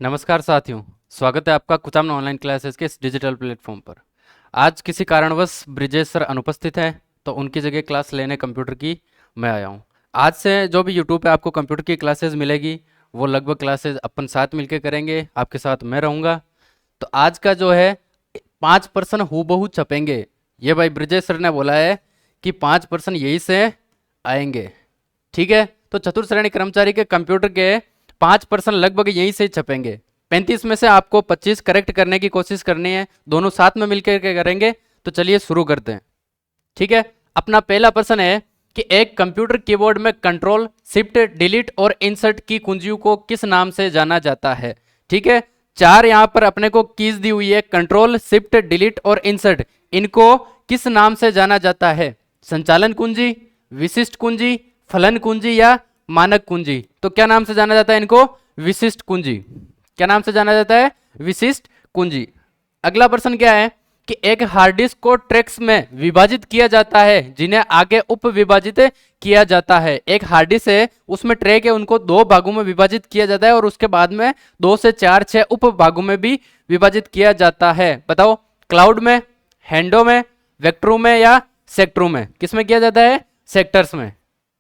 नमस्कार साथियों, स्वागत है आपका कुचामन ऑनलाइन क्लासेस के इस डिजिटल प्लेटफॉर्म पर। आज किसी कारणवश ब्रिजेश सर अनुपस्थित हैं, तो उनकी जगह क्लास लेने कंप्यूटर की मैं आया हूं। आज से जो भी यूट्यूब पे आपको कंप्यूटर की क्लासेस मिलेगी, वो लगभग क्लासेस अपन साथ मिलकर करेंगे, आपके साथ मैं रहूँगा। तो आज का जो है 5% हूबहू छपेंगे। ये भाई ब्रिजेश सर ने बोला है कि 5% यही से आएंगे। ठीक है, तो चतुर्थ श्रेणी कर्मचारी के कंप्यूटर के 5% लगभग यहीं से ही छपेंगे। 35 में से आपको 25 करेक्ट करने की कोशिश करनी है, दोनों साथ में मिलकर के करेंगे। तो चलिए शुरू करते हैं। ठीक है, अपना पहला प्रश्न है कि एक कंप्यूटर कीबोर्ड में कंट्रोल शिफ्ट डिलीट और इंसर्ट की कुंजियों को किस नाम से जाना जाता है। ठीक है, चार यहां पर अपने को कीज दी हुई है, कंट्रोल शिफ्ट डिलीट और इंसर्ट। इनको किस नाम से जाना जाता है? संचालन कुंजी, विशिष्ट कुंजी, फलन कुंजी या मानक कुंजी। तो क्या नाम से जाना जाता है इनको? विशिष्ट कुंजी। क्या नाम से जाना जाता है? विशिष्ट कुंजी। अगला प्रश्न क्या है कि एक हार्ड डिस्क को ट्रैक्स में विभाजित किया जाता है, जिन्हें आगे उप विभाजित किया जाता है। एक हार्ड डिस्क है, उसमें ट्रैक है, उनको दो भागों में विभाजित किया जाता है और उसके बाद में 2 से 4 6 उप भागों में भी विभाजित किया जाता है। बताओ, क्लाउड में, हैंडो में, वेक्टरों में या सेक्टरों में? किस में किया जाता है? सेक्टर्स में।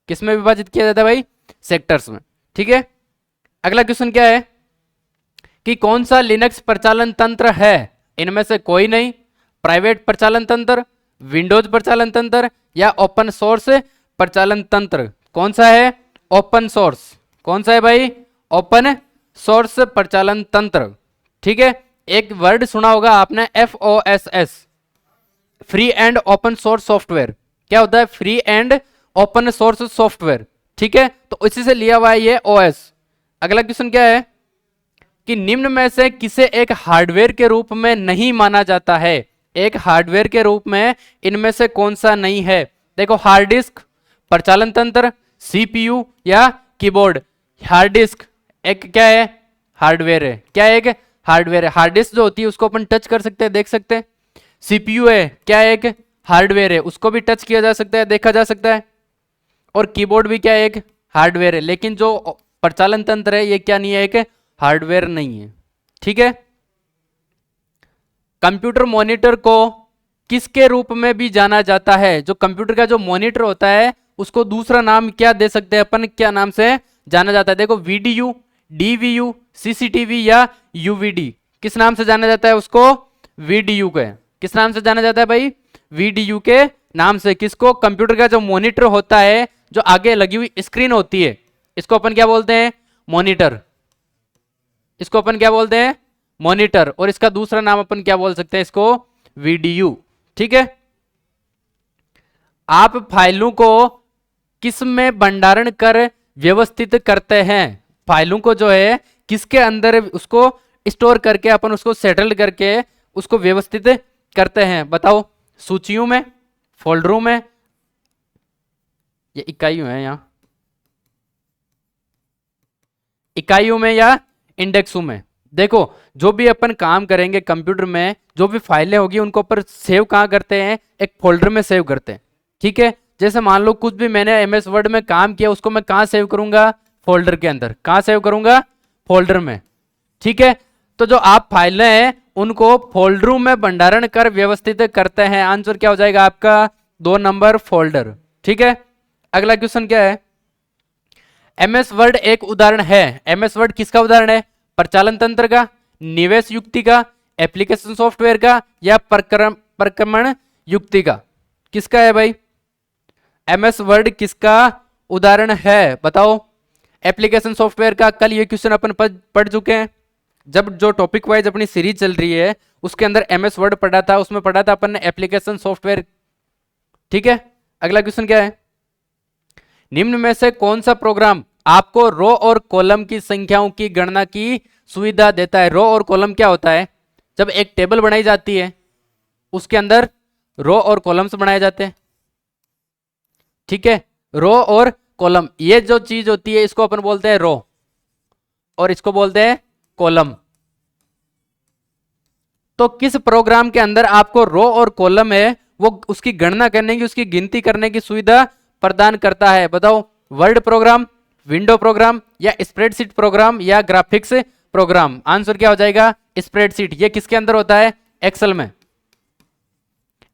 किस में विभाजित किया जाता है भाई? सेक्टर्स में। ठीक है, अगला क्वेश्चन क्या है कि कौन सा लिनक्स प्रचालन तंत्र है? इनमें से कोई नहीं। प्राइवेट प्रचालन तंत्र, विंडोज प्रचालन तंत्र या ओपन सोर्स प्रचालन तंत्र? कौन सा है? Open source. कौन सा है भाई? ओपन सोर्स प्रचालन तंत्र। ठीक है, एक वर्ड सुना होगा आपने, FOSS, free and open source software. क्या होता है? Free and open source software. ठीक है, तो इसी से लिया हुआ है ये OS। अगला क्वेश्चन क्या है कि निम्न में से किसे एक हार्डवेयर के रूप में नहीं माना जाता है? एक हार्डवेयर के रूप में इनमें से कौन सा नहीं है? देखो, हार्ड डिस्क, प्रचालन तंत्र, CPU या कीबोर्ड। हार्ड डिस्क एक क्या है? हार्डवेयर है। क्या है? एक हार्डवेयर है। हार्ड डिस्क जो होती है उसको अपन टच कर सकते हैं, देख सकते हैं। CPU है, क्या है? एक हार्डवेयर है, उसको भी टच किया जा सकता है, देखा जा सकता है। और कीबोर्ड भी क्या है? एक हार्डवेयर है। लेकिन जो प्रचालन तंत्र है ये क्या नहीं है? एक हार्डवेयर नहीं है। ठीक है, कंप्यूटर मॉनिटर को किसके रूप में भी जाना जाता है? जो कंप्यूटर का जो मॉनिटर होता है उसको दूसरा नाम क्या दे सकते हैं अपन? क्या नाम से जाना जाता है? देखो, VDU, DVU, CCTV या UVD। किस नाम से जाना जाता है उसको? VDU के। किस नाम से जाना जाता है भाई? VDU के नाम से। किसको? कंप्यूटर का जो मॉनिटर होता है, जो आगे लगी हुई स्क्रीन होती है, इसको अपन क्या बोलते हैं? मॉनिटर। इसको अपन क्या बोलते हैं? मॉनिटर। और इसका दूसरा नाम अपन क्या बोल सकते हैं? इसको VDU। ठीक है, आप फाइलों को किस में भंडारण कर व्यवस्थित करते हैं? फाइलों को जो है किसके अंदर उसको स्टोर करके अपन उसको सेटल करके उसको व्यवस्थित करते हैं? बताओ, सूचियों में, फोल्डरों में, ये इकाइयों है, यहाँ इकाइयों में या इंडेक्सों में? देखो, जो भी अपन काम करेंगे कंप्यूटर में, जो भी फाइलें होगी उनको अपन सेव कहाँ करते हैं? एक फोल्डर में सेव करते हैं। ठीक है, जैसे मान लो कुछ भी मैंने MS वर्ड में काम किया, उसको मैं कहाँ सेव करूंगा? फोल्डर के अंदर। कहाँ सेव करूंगा? फोल्डर में। ठीक है, तो जो आप फाइलें हैं उनको फोल्डरों में भंडारण कर व्यवस्थित करते हैं। आंसर क्या हो जाएगा आपका? 2 नंबर, फोल्डर। ठीक है, अगला क्वेश्चन क्या है? MS वर्ड एक उदाहरण है। MS वर्ड किसका उदाहरण है? प्रचालन तंत्र का, निवेश युक्ति का, एप्लीकेशन सॉफ्टवेयर का या प्रक्रमण युक्ति का? किसका है भाई? MS वर्ड किसका उदाहरण है? बताओ। एप्लीकेशन सॉफ्टवेयर का। कल ये क्वेश्चन अपन पढ़ चुके हैं, जब जो टॉपिक वाइज अपनी सीरीज चल रही है उसके अंदर MS वर्ड पढ़ा था, उसमें पढ़ा था अपन ने एप्लीकेशन सॉफ्टवेयर। ठीक है, अगला क्वेश्चन क्या है? निम्न में से कौन सा प्रोग्राम आपको रो और कॉलम की संख्याओं की गणना की सुविधा देता है? रो और कॉलम क्या होता है? जब एक टेबल बनाई जाती है उसके अंदर रो और कॉलम्स बनाए जाते हैं। ठीक है, रो और कॉलम, ये जो चीज होती है इसको अपन बोलते हैं रो और इसको बोलते हैं कॉलम। तो किस प्रोग्राम के अंदर आपको रो और कॉलम है वो उसकी गणना करने की, उसकी गिनती करने की सुविधा प्रदान करता है? बताओ, वर्ड प्रोग्राम, विंडो प्रोग्राम या स्प्रेडशीट प्रोग्राम या ग्राफिक्स प्रोग्राम। आंसर क्या हो जाएगा? स्प्रेडशीट। ये किसके अंदर होता है? एक्सेल में।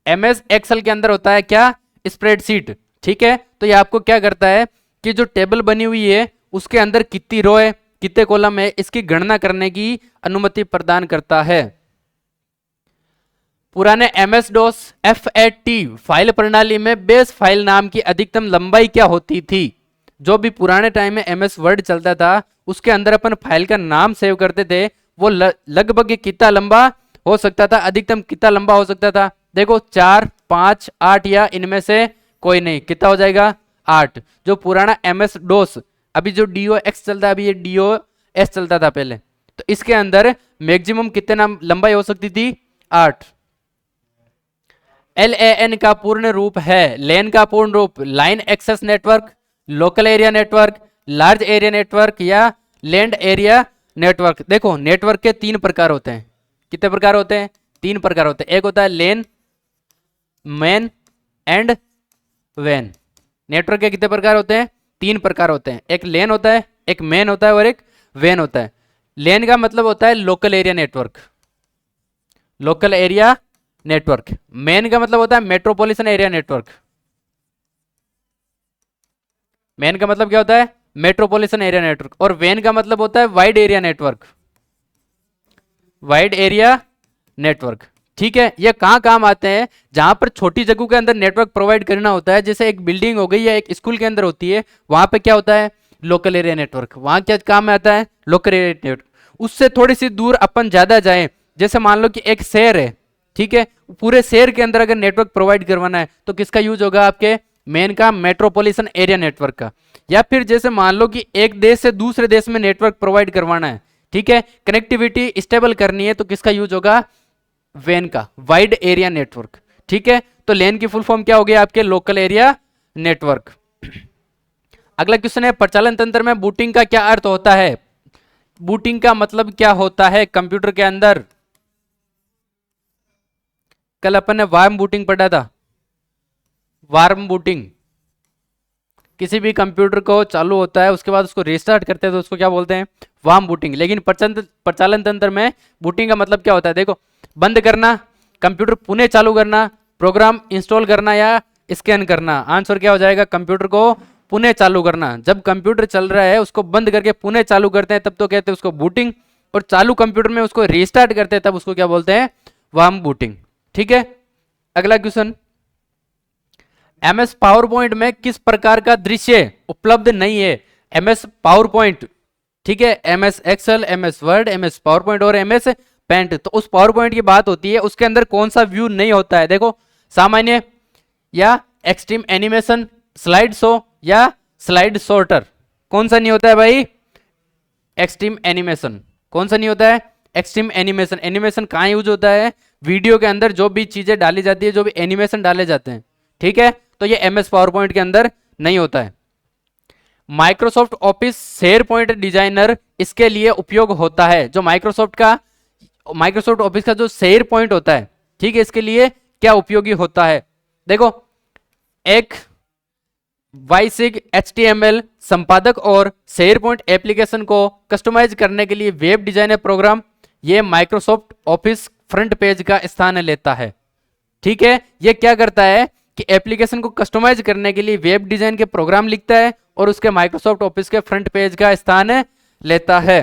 एमएस एक्सेल के अंदर होता है क्या? स्प्रेडशीट। ठीक है, तो ये आपको क्या करता है कि जो टेबल बनी हुई है उसके अंदर कितनी रो है, कितने कॉलम है, इसकी गणना करने की अनुमति प्रदान करता है। पुराने एमएस डॉस FAT फाइल प्रणाली में बेस फाइल नाम की अधिकतम लंबाई क्या होती थी? जो भी पुराने टाइम में एमएस वर्ड चलता था उसके अंदर अपन फाइल का नाम सेव करते थे, वो लगभग कितना लंबा हो सकता था? अधिकतम कितना लंबा हो सकता था? देखो 4, 5, 8 या इनमें से कोई नहीं। कितना हो जाएगा? 8। जो पुराना एमएस डोस, अभी जो DOX चलता है, अभी ये DOS चलता था पहले, तो इसके अंदर मैक्सिमम कितना लंबाई हो सकती थी? 8। LAN का पूर्ण रूप है, LAN का पूर्ण रूप line access network, local area network, large area network या लैंड एरिया नेटवर्क। देखो नेटवर्क के 3 प्रकार होते हैं। कितने प्रकार होते हैं? 3 प्रकार होते हैं। एक होता है लेन, मैन एंड वैन। नेटवर्क के कितने प्रकार होते हैं? 3 प्रकार होते हैं। एक लेन होता है, एक मैन होता है और एक वैन होता है। लेन का मतलब होता है local area network, local area network. Man का मतलब होता है मेट्रोपॉलिटन एरिया नेटवर्क। मैन का मतलब क्या होता है? Metropolitan area network. और वैन का मतलब होता है wide area network, wide area network. ठीक है, ये कहां काम आते हैं? जहां पर छोटी जगह के अंदर नेटवर्क प्रोवाइड करना होता है, जैसे एक बिल्डिंग हो गई या एक स्कूल के अंदर होती है, वहां पे क्या होता है? Local area network. वहां क्या काम में आता है? Local area network. उससे थोड़ी सी दूर अपन ज्यादा जाएं, जैसे मान लो कि एक शहर है, ठीक है, पूरे शहर के अंदर अगर नेटवर्क प्रोवाइड करवाना है तो किसका यूज होगा? आपके मेन का, मेट्रोपॉलिटन एरिया नेटवर्क का। या फिर जैसे मान लो कि एक देश से दूसरे देश में नेटवर्क प्रोवाइड करवाना है, ठीक है, कनेक्टिविटी स्टेबल करनी है, तो किसका यूज होगा? वैन का, वाइड एरिया नेटवर्क। ठीक है, तो लेन की फुल फॉर्म क्या हो गया? आपके लोकल एरिया नेटवर्क। अगला क्वेश्चन है, प्रचालन तंत्र में बूटिंग का क्या अर्थ होता है? बूटिंग का मतलब क्या होता है कंप्यूटर के अंदर? कल अपन ने वार्म बूटिंग पढ़ा था। वार्म बूटिंग, किसी भी कंप्यूटर को चालू होता है उसके बाद उसको रिस्टार्ट करते हैं तो उसको क्या बोलते हैं? Warm booting. लेकिन प्रचालन तंत्र में बूटिंग का मतलब क्या होता है? देखो, बंद करना, कंप्यूटर पुनः चालू करना, प्रोग्राम इंस्टॉल करना या स्कैन करना। आंसर क्या हो जाएगा? कंप्यूटर को पुनः चालू करना। जब कंप्यूटर चल रहा है उसको बंद करके पुनः चालू करते हैं तब तो कहते हैं उसको बूटिंग, और चालू कंप्यूटर में उसको रिस्टार्ट करते हैं तब उसको क्या बोलते हैं? Warm booting. ठीक है, अगला क्वेश्चन, MS पावर पॉइंट में किस प्रकार का दृश्य उपलब्ध नहीं है? MS पावर पॉइंट, ठीक है, MS Excel, MS Word, MS PowerPoint और MS पेंट। तो उस पावर पॉइंट की बात होती है, उसके अंदर कौन सा व्यू नहीं होता है? देखो, सामान्य या एक्सट्रीम एनिमेशन, स्लाइड शो या स्लाइड शॉर्टर। कौन सा नहीं होता है भाई? Extreme animation. कौन सा नहीं होता है? Extreme animation. एनिमेशन कहाँ यूज होता है? वीडियो के अंदर जो भी चीजें डाली जाती है, जो भी एनिमेशन डाले जाते हैं, ठीक है, तो ये MS पावर पॉइंट के अंदर नहीं होता है। Microsoft office share point designer इसके लिए उपयोग होता है। जो माइक्रोसॉफ्ट ऑफिस का जो शेयर पॉइंट होता है, ठीक है, इसके लिए क्या उपयोगी होता है? देखो, एक वाइसिग HTML संपादक और शेयर पॉइंट एप्लीकेशन को कस्टमाइज करने के लिए वेब डिजाइनर प्रोग्राम, ये माइक्रोसॉफ्ट ऑफिस फ्रंट पेज का स्थान लेता है। ठीक है, ये क्या करता है कि एप्लीकेशन को कस्टमाइज करने के लिए वेब डिजाइन के प्रोग्राम लिखता है और उसके माइक्रोसॉफ्ट ऑफिस के फ्रंट पेज का स्थान लेता है।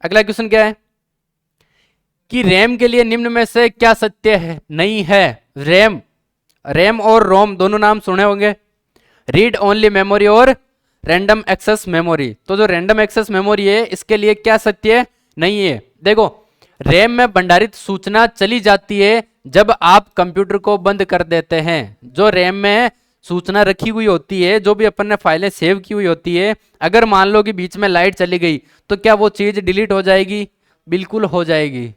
अगला क्वेश्चन क्या है कि रैम के लिए निम्न में से क्या सत्य है नहीं है? रैम और रोम दोनों नाम सुने होंगे। रीड ओनली मेमोरी और रैंडम एक्सेस मेमोरी। तो जो रैंडम एक्सेस मेमोरी है इसके लिए क्या सत्य नहीं है? देखो, रैम में भंडारित सूचना चली जाती है जब आप कंप्यूटर को बंद कर देते हैं। जो रैम में सूचना रखी हुई होती है, जो भी अपन ने फाइलें सेव की हुई होती है, अगर मान लो कि बीच में लाइट चली गई तो क्या वो चीज डिलीट हो जाएगी? बिल्कुल हो जाएगी।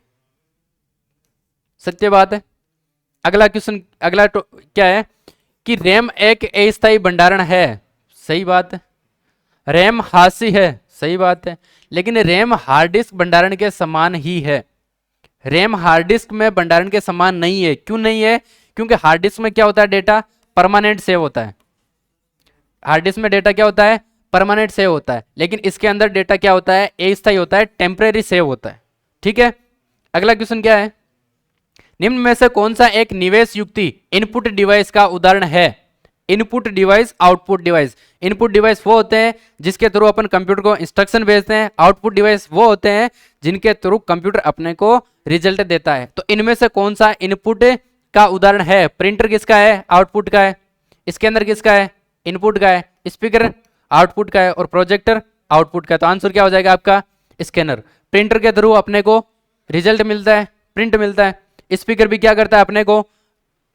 सत्य बात है। अगला क्वेश्चन, क्या है कि रैम एक अस्थायी भंडारण है। सही बात है। रैम हाशी है। सही बात है, लेकिन रैम हार्ड डिस्क भंडारण के समान ही है। रैम हार्ड डिस्क में भंडारण के समान नहीं है। क्यों नहीं है? क्योंकि हार्ड डिस्क में क्या होता है? डेटा परमानेंट सेव होता है। हार्ड डिस्क में डेटा क्या होता है? परमानेंट सेव होता है, लेकिन इसके अंदर डेटा क्या होता है, अस्थायी होता है, टेम्परेरी सेव होता है। ठीक है, अगला क्वेश्चन क्या है, निम्न में से कौन सा एक निवेश युक्ति इनपुट डिवाइस का उदाहरण है। Input device, output device. Input device वो होते हैं जिसके थ्रू अपन कंप्यूटर को इंस्ट्रक्शन भेजते हैं, आउटपुट डिवाइस वो होते हैं जिनके थ्रू कंप्यूटर अपने को रिजल्ट देता है। तो इनमें से कौन सा इनपुट का उदाहरण है, प्रिंटर किसका है, आउटपुट का है, इसके अंदर किसका है, इनपुट का है, स्पीकर आउटपुट का है, और प्रोजेक्टर आउटपुट का है। तो आंसर क्या हो जाएगा आपका, स्कैनर। प्रिंटर के थ्रू अपने को रिजल्ट मिलता है, प्रिंट मिलता है, स्पीकर भी क्या करता है, अपने को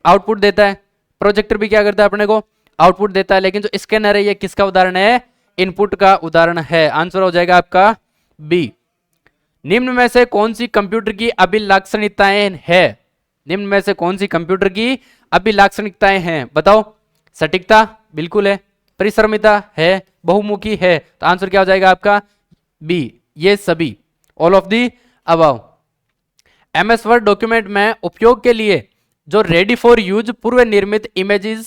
आउटपुट देता है, प्रोजेक्टर भी क्या करता है, अपने को आउटपुट देता है। लेकिन जो स्कैनर है ये किसका उदाहरण है, इनपुट का उदाहरण है। आंसर हो जाएगा आपका बी। निम्न में से कौन सी कंप्यूटर की अभिलाक्षणिकताएं है, निम्न में से कौन सी कंप्यूटर की अभिलाक्षणिकताएं हैं, बताओ। सटीकता बिल्कुल है, परिश्रमिता है, बहुमुखी है। तो आंसर क्या हो जाएगा आपका बी, ये सभी, all of the above. MS word document में उपयोग के लिए जो रेडी फॉर यूज पूर्व निर्मित इमेजेस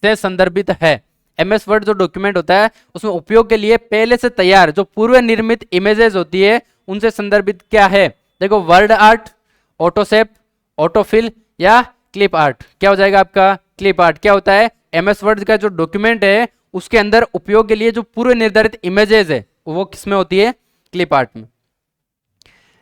से संदर्भित है। एमएस वर्ड जो डॉक्यूमेंट होता है उसमें उपयोग के लिए पहले से तैयार जो पूर्व निर्मित इमेजेस होती है उनसे संदर्भित क्या है, देखो वर्ड आर्ट, ऑटोशेप, ऑटोफिल या क्लिप आर्ट। क्या हो जाएगा आपका क्लिप आर्ट। क्या होता है, एमएस वर्ड का जो डॉक्यूमेंट है उसके अंदर उपयोग के लिए जो पूर्व निर्धारित इमेजेस है वो किसमें होती है, क्लिप आर्ट में।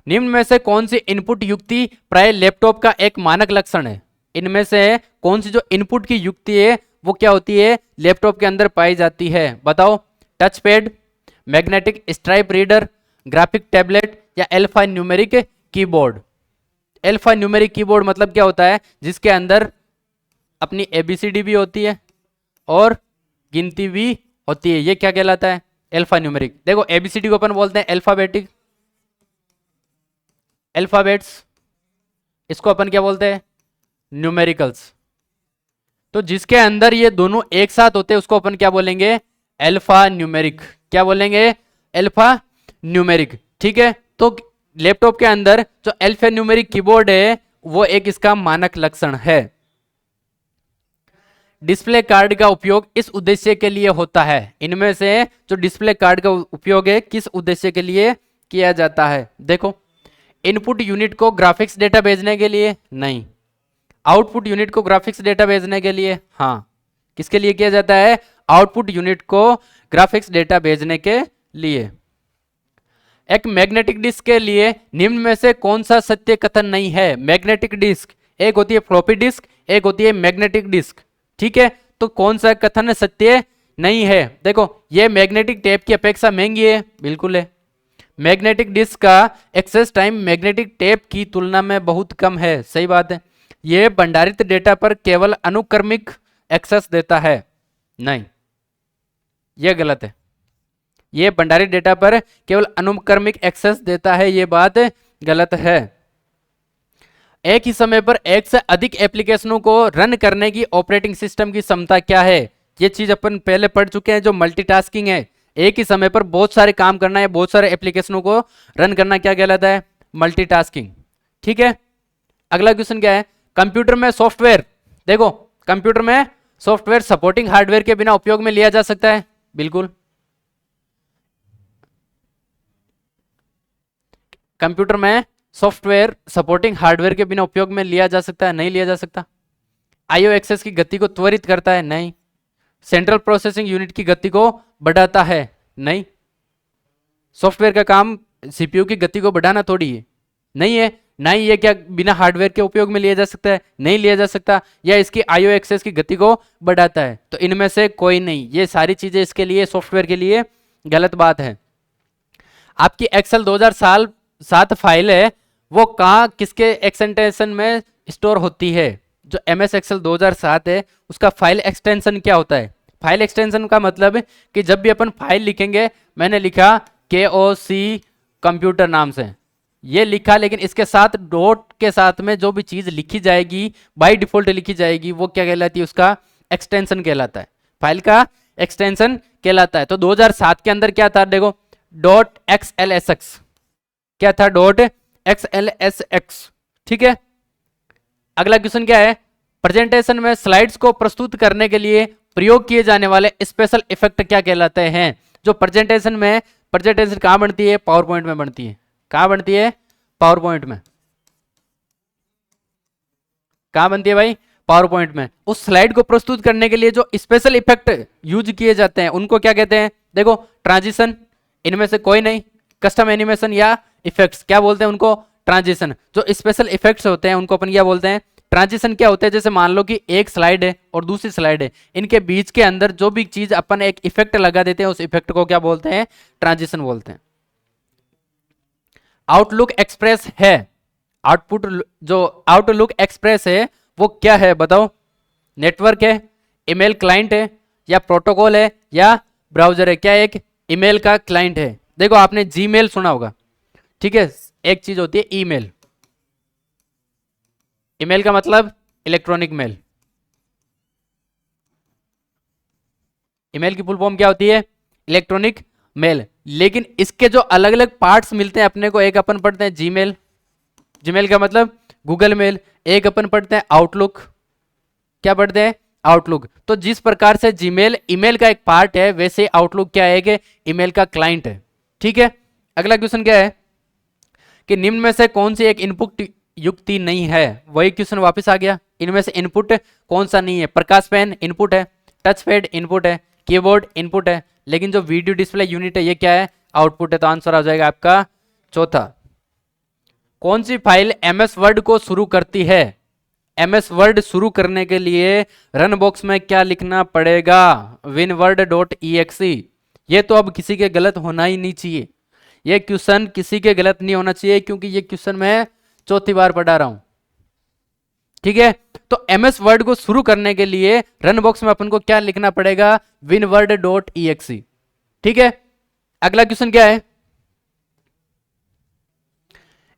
निम्न में से कौन सी इनपुट युक्ति प्राय लैपटॉप का एक मानक लक्षण है। इनमें से कौन सी जो इनपुट की युक्ति है वो क्या होती है, लैपटॉप के अंदर पाई जाती है, बताओ। Touch pad, magnetic stripe reader, graphic tablet या alphanumeric keyboard. Alphanumeric keyboard मतलब क्या होता है, जिसके अंदर अपनी एबीसीडी भी होती है और गिनती भी होती है, ये क्या कहलाता है, अल्फा न्यूमेरिक। देखो एबीसीडी को अपन बोलते हैं अल्फाबेटिक, अल्फाबेट्स, इसको अपन क्या बोलते हैं, न्यूमेरिकल्स। तो जिसके अंदर ये दोनों एक साथ होते हैं उसको अपन क्या बोलेंगे, अल्फा न्यूमेरिक। क्या बोलेंगे, अल्फा न्यूमेरिक। ठीक है, तो लैपटॉप के अंदर जो अल्फा न्यूमेरिक कीबोर्ड है वो एक इसका मानक लक्षण है। डिस्प्ले कार्ड का उपयोग इस उद्देश्य के लिए होता है। इनमें से जो डिस्प्ले कार्ड का उपयोग है किस उद्देश्य के लिए किया जाता है, देखो। इनपुट यूनिट को ग्राफिक्स डेटा भेजने के लिए नहीं, आउटपुट यूनिट को ग्राफिक्स डेटा भेजने के लिए हाँ। किसके लिए किया जाता है, आउटपुट यूनिट को ग्राफिक्स डेटा भेजने के लिए। एक मैग्नेटिक डिस्क के लिए निम्न में से कौन सा सत्य कथन नहीं है। मैग्नेटिक डिस्क, एक होती है फ्लॉपी डिस्क, एक होती है मैग्नेटिक डिस्क। ठीक है, तो कौन सा कथन सत्य नहीं है, देखो ये मैग्नेटिक टेप की अपेक्षा महंगी है, बिल्कुल है। मैग्नेटिक डिस्क का एक्सेस टाइम मैग्नेटिक टेप की तुलना में बहुत कम है, सही बात है। यह भंडारित डेटा पर केवल अनुक्रमिक एक्सेस देता है, नहीं, यह गलत है। यह भंडारित डेटा पर केवल अनुक्रमिक एक्सेस देता है, यह बात गलत है। एक ही समय पर एक से अधिक एप्लीकेशनों को रन करने की ऑपरेटिंग सिस्टम की क्षमता क्या है। यह चीज अपन पहले पढ़ चुके हैं, जो मल्टीटास्किंग है, एक ही समय पर बहुत सारे काम करना है, बहुत सारे एप्लीकेशनों को रन करना, क्या कहलाता है, मल्टीटास्किंग। ठीक है, अगला क्वेश्चन क्या है, कंप्यूटर में सॉफ्टवेयर, देखो कंप्यूटर में सॉफ्टवेयर सपोर्टिंग हार्डवेयर के बिना उपयोग में लिया जा सकता है, बिल्कुल। कंप्यूटर में सॉफ्टवेयर सपोर्टिंग हार्डवेयर के बिना उपयोग में लिया जा सकता है, नहीं लिया जा सकता। आईओ एक्सेस की गति को त्वरित करता है, नहीं। सेंट्रल प्रोसेसिंग यूनिट की गति को बढ़ाता है, नहीं। सॉफ्टवेयर का काम सीपीयू की गति को बढ़ाना थोड़ी है, नहीं है। नहीं, ये क्या बिना हार्डवेयर के उपयोग में लिया जा सकता है, नहीं लिया जा सकता। या इसकी आईओ एक्सेस की गति को बढ़ाता है, तो इनमें से कोई नहीं। ये सारी चीजें इसके लिए, सॉफ्टवेयर के लिए गलत बात है। आपकी एक्सेल 2007 फाइल है, वो कहाँ किसके एक्सटेंशन में स्टोर होती है। जो एमएस एक्सेल 2007 है उसका फाइल एक्सटेंशन क्या होता है। फाइल एक्सटेंशन का मतलब है कि जब भी अपन फाइल लिखेंगे, मैंने लिखा KOC कंप्यूटर नाम से, ये लिखा, लेकिन इसके साथ डॉट के साथ में जो भी चीज लिखी जाएगी बाय डिफॉल्ट लिखी जाएगी वो क्या कहलाती है, उसका एक्सटेंशन कहलाता है, फाइल का एक्सटेंशन कहलाता है। तो 2007 के अंदर क्या था, देखो .xlsx, क्या था, .xlsx। ठीक है, अगला क्वेश्चन क्या है, प्रेजेंटेशन में स्लाइड्स को प्रस्तुत करने के लिए प्रयोग किए जाने वाले स्पेशल इफेक्ट क्या कहलाते हैं। जो प्रेजेंटेशन कहाँ बनती है? पावर पॉइंट में बनती है। कहाँ बनती है? पावर पॉइंट में। कहाँ बनती है भाई? पावर पॉइंट में। उस स्लाइड को प्रस्तुत करने के लिए जो स्पेशल इफेक्ट यूज किए जाते हैं उनको क्या कहते हैं? देखो, ट्रांजिशन, इनमें से कोई नहीं। कस्टम एनिमेशन या इफेक्ट्स, क्या बोलते हैं उनको? ट्रांजिशन। जो स्पेशल इफेक्ट्स होते हैं उनको अपन क्या बोलते हैं? ट्रांजिशन। क्या होते हैं? जैसे मान लो कि एक स्लाइड है और दूसरी स्लाइड है, इनके बीच के अंदर जो भी चीज अपन एक इफेक्ट लगा देते हैं उस इफेक्ट को क्या बोलते हैं? ट्रांजिशन बोलते हैं। आउटलुक एक्सप्रेस है, आउटपुट जो आउटलुक एक्सप्रेस है वो क्या है बताओ? नेटवर्क है, ईमेल क्लाइंट है, या प्रोटोकॉल है, या ब्राउजर है? क्या एक ईमेल का क्लाइंट है। देखो, आपने जीमेल सुना होगा, ठीक है? एक चीज होती है ईमेल। ईमेल का मतलब इलेक्ट्रॉनिक मेल। ईमेल की फुल फॉर्म क्या होती है? Electronic mail. लेकिन इसके जो अलग अलग पार्ट्स मिलते हैं अपने को, एक अपन पढ़ते हैं जीमेल, जीमेल का मतलब गूगल मेल। एक अपन पढ़ते हैं आउटलुक, क्या पढ़ते हैं? आउटलुक। तो जिस प्रकार से जीमेल ईमेल का एक पार्ट है, वैसे आउटलुक क्या है? कि ईमेल का क्लाइंट है। ठीक है, अगला क्वेश्चन क्या है कि निम्न में से कौन सी एक इनपुट युक्ति नहीं है? वही क्वेश्चन वापस आ गया। इनमें से इनपुट कौन सा नहीं है? प्रकाश पेन इनपुट है, टच पैड इनपुट है, कीबोर्ड इनपुट है, लेकिन जो वीडियो डिस्प्ले यूनिट है ये क्या है? आउटपुट है। तो आंसर आ जाएगा आपका चौथा। कौन सी फाइल एमएस वर्ड को शुरू करती है? एमएस वर्ड शुरू करने के लिए रन बॉक्स में क्या लिखना पड़ेगा? winword.exe। ये तो अब किसी के गलत होना ही नहीं चाहिए, ये क्वेश्चन किसी के गलत नहीं होना चाहिए, क्योंकि ये क्वेश्चन मैं चौथी बार पढ़ा रहा हूं। ठीक है, तो एमएस वर्ड को शुरू करने के लिए रन बॉक्स में अपन को क्या लिखना पड़ेगा? winword.exe। ठीक है, अगला क्वेश्चन क्या है?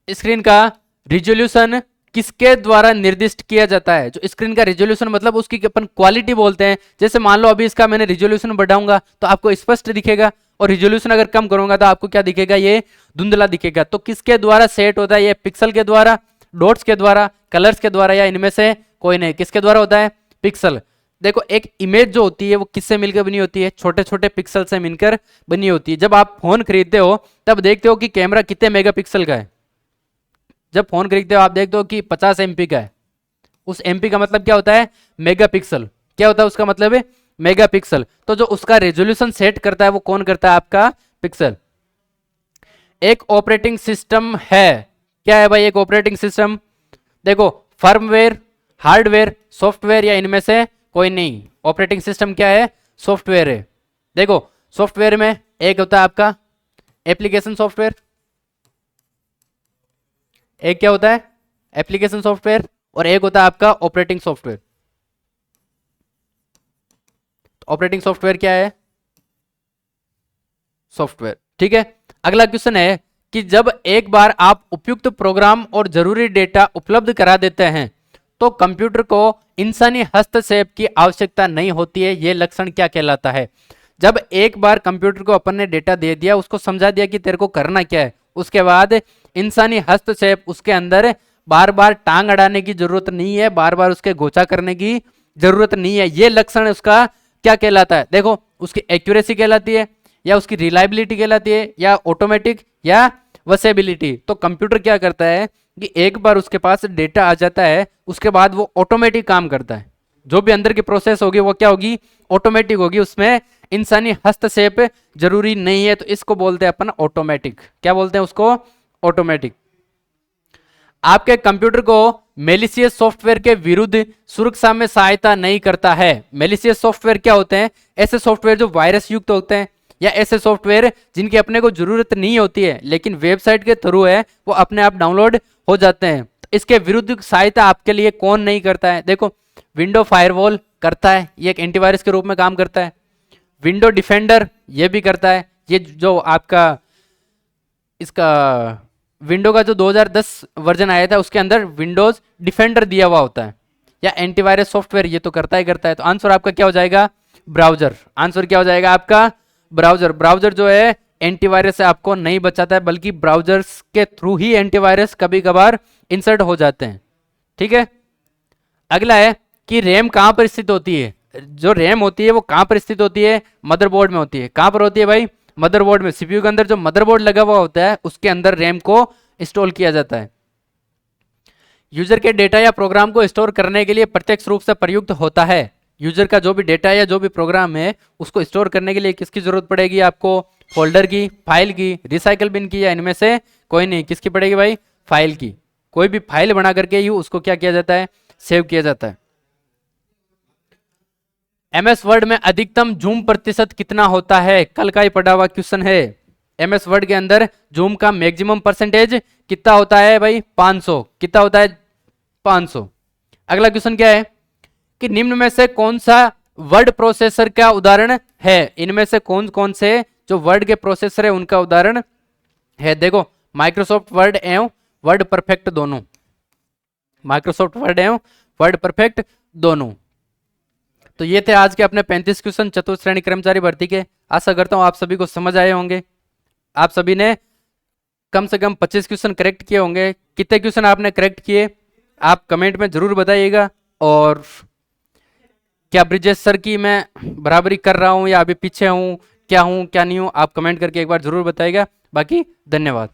स्क्रीन का रिजोल्यूशन किसके द्वारा निर्दिष्ट किया जाता है? जो स्क्रीन का रिजोल्यूशन मतलब उसकी अपन क्वालिटी बोलते हैं। जैसे मान लो अभी इसका मैंने रिजोल्यूशन बढ़ाऊंगा तो आपको स्पष्ट दिखेगा, और रिजोल्यूशन अगर कम करूंगा तो आपको क्या दिखेगा? ये धुंधला दिखेगा। तो किसके द्वारा सेट होता है? ये पिक्सल के द्वारा, डॉट्स के द्वारा, कलर्स के द्वारा, या इनमें से कोई नहीं? किसके द्वारा होता है? पिक्सल। देखो, एक इमेज जो होती है वो किससे मिलकर बनी होती है? छोटे छोटे पिक्सल से मिलकर बनी होती है। जब आप फोन खरीदते हो तब देखते हो कि कैमरा कितने मेगापिक्सल का है। जब फोन खरीदते हो आप देखते हो कि 50 MP का है। उस MP का मतलब क्या होता है? मेगापिक्सल। क्या होता है उसका मतलब? है मेगापिक्सल। तो जो उसका रेजोल्यूशन सेट करता है वो कौन करता है? आपका पिक्सल। एक ऑपरेटिंग सिस्टम है, क्या है भाई एक ऑपरेटिंग सिस्टम? देखो, फर्मवेयर, हार्डवेयर, सॉफ्टवेयर, या इनमें से कोई नहीं? ऑपरेटिंग सिस्टम क्या है? सॉफ्टवेयर है। देखो, सॉफ्टवेयर में एक होता है आपका एप्लीकेशन सॉफ्टवेयर, एक क्या होता है? एप्लीकेशन सॉफ्टवेयर, और एक होता है आपका ऑपरेटिंग सॉफ्टवेयर। ऑपरेटिंग सॉफ्टवेयर क्या है? सॉफ्टवेयर। ठीक है, अगला क्वेश्चन है कि जब एक बार आप उपयुक्त प्रोग्राम और जरूरी डेटा उपलब्ध करा देते हैं तो कंप्यूटर को इंसानी हस्तक्षेप की आवश्यकता नहीं होती है, यह लक्षण क्या कहलाता है? जब एक बार कंप्यूटर को अपन ने डेटा दे दिया, उसको समझा दिया कि तेरे को करना क्या है, उसके बाद इंसानी हस्तक्षेप उसके अंदर बार बार टांग अड़ाने की जरूरत नहीं है, बार बार उसके गोचा करने की जरूरत नहीं है। ये लक्षण उसका क्या कहलाता है? देखो, उसकी एक्यूरेसी कहलाती है, या उसकी रिलायबिलिटी कहलाती है, या ऑटोमेटिक, या वसेबिलिटी। तो कंप्यूटर क्या करता है कि एक बार उसके पास डेटा आ जाता है उसके बाद वो ऑटोमेटिक काम करता है। जो भी अंदर की प्रोसेस होगी वो क्या होगी? ऑटोमेटिक होगी, उसमें इंसानी हस्तक्षेप जरूरी नहीं है। तो इसको बोलते हैं अपन ऑटोमेटिक। क्या बोलते हैं उसको? ऑटोमेटिक। आपके कंप्यूटर को मेलिशियस सॉफ्टवेयर के विरुद्ध सुरक्षा में सहायता नहीं करता है। मेलिशियस सॉफ्टवेयर क्या होते हैं? ऐसे सॉफ्टवेयर जो वायरस युक्त होते हैं, या ऐसे सॉफ्टवेयर जिनकी अपने को जरूरत नहीं होती है लेकिन वेबसाइट के थ्रू है वो अपने आप डाउनलोड हो जाते हैं। तो इसके विरुद्ध सहायता आपके लिए कौन नहीं करता है? देखो, विंडो फायरवॉल करता है, ये एक एंटीवायरस के रूप में काम करता है। विंडो डिफेंडर ये भी करता है। ये जो आपका इसका विंडो का जो 2010 वर्जन आया था उसके अंदर विंडोज डिफेंडर दिया हुआ होता है, या एंटीवायरस सॉफ्टवेयर ये तो करता ही करता है। तो आंसर आपका क्या हो जाएगा? ब्राउजर। आंसर क्या हो जाएगा आपका? ब्राउजर। ब्राउजर जो है एंटीवायरस से आपको नहीं बचाता है, बल्कि ब्राउजर्स के थ्रू ही एंटीवायरस कभी कभार इंसर्ट हो जाते हैं। ठीक है, अगला है कि रैम कहां पर स्थित होती है? जो रैम होती है वो कहाँ पर स्थित होती है? मदरबोर्ड में होती है। कहाँ पर होती है भाई? मदरबोर्ड में। सीपीयू के अंदर जो मदरबोर्ड लगा हुआ होता है उसके अंदर रैम को इंस्टॉल किया जाता है। यूजर के डेटा या प्रोग्राम को स्टोर करने के लिए प्रत्यक्ष रूप से प्रयुक्त होता है। यूजर का जो भी डेटा या जो भी प्रोग्राम है उसको स्टोर करने के लिए किसकी जरूरत पड़ेगी आपको? फोल्डर की, फाइल की, रिसाइकल बिन की, या इनमें से कोई नहीं। किसकी पड़ेगी भाई? फाइल की। कोई भी फाइल बना करके ही उसको क्या किया जाता है? सेव किया जाता है। एमएस वर्ड में अधिकतम जूम प्रतिशत कितना होता है? कल का ही पढ़ा हुआ क्वेश्चन है। एमएस वर्ड के अंदर जूम का मैक्सिमम परसेंटेज कितना होता है भाई? 500। कितना होता है? 500। अगला क्वेश्चन क्या है कि निम्न में से कौन सा वर्ड प्रोसेसर का उदाहरण है? इनमें से कौन कौन से जो वर्ड के प्रोसेसर है उनका उदाहरण है? देखो, माइक्रोसॉफ्ट वर्ड एवं वर्ड परफेक्ट दोनों। माइक्रोसॉफ्ट वर्ड एवं वर्ड परफेक्ट दोनों। तो ये थे आज के अपने 35 क्वेश्चन चतुर्थ श्रेणी कर्मचारी भर्ती के। आशा करता हूं आप सभी को समझ आए होंगे। आप सभी ने कम से कम 25 क्वेश्चन करेक्ट किए होंगे। कितने क्वेश्चन आपने करेक्ट किए आप कमेंट में जरूर बताइएगा। और क्या ब्रिजेश सर की मैं बराबरी कर रहा हूं या अभी पीछे हूं, क्या हूं क्या नहीं हूं, आप कमेंट करके एक बार जरूर बताइएगा। बाकी धन्यवाद।